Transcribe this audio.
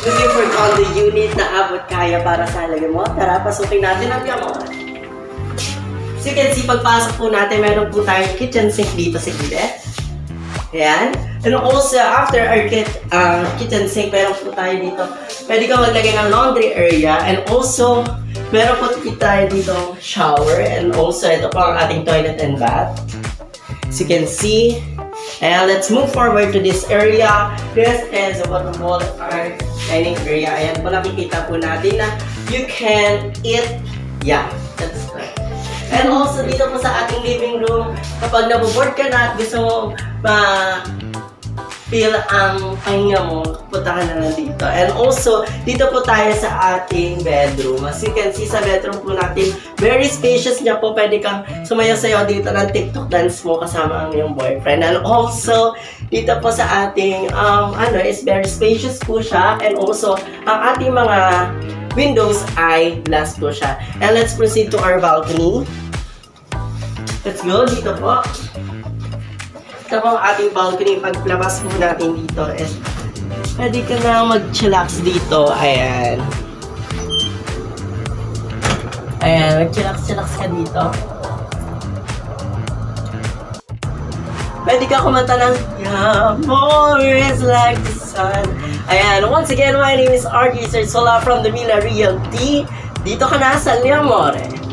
Looking for condo unit na abot kaya para sa halaga mo? Tara, pasukin natin ang yamon. So you can see, pagpasok po natin, meron po tayong kitchen sink dito sa gilid. Ayan. And also, after our kitchen sink, meron po tayo dito. Pwede kang maglagay ng laundry area. And also, meron po tayo dito shower. And also, ito po ang ating toilet and bath. So you can see. And let's move forward to this area. This is what we call our dining area. Ayan po, nakikita po natin na you can eat. Yeah, that's right. And also, dito po sa ating living room, kapag naboboard ka na at gusto mo feel ang pahinga mo, punta ka na lang dito. And also, dito po tayo sa ating bedroom. As you can see sa bedroom po natin, very spacious niya po. Pwede kang sumayaw-sayaw dito ng TikTok dance mo kasama ang iyong boyfriend. And also, dito po sa ating, is very spacious po siya. And also, ang ating mga windows ay glass po siya. And let's proceed to our balcony. Let's go, dito po. Ito po ang ating balcony. Paglabas mo natin dito is pwede ka na mag-chillax dito. Ayan. Ayan, mag-chillax ka dito. Pwede ka kumanta ng Amor is like the sun. Ayan, once again, my name is RJ Sola from the Villa Realty. Dito ka na sa Liamore.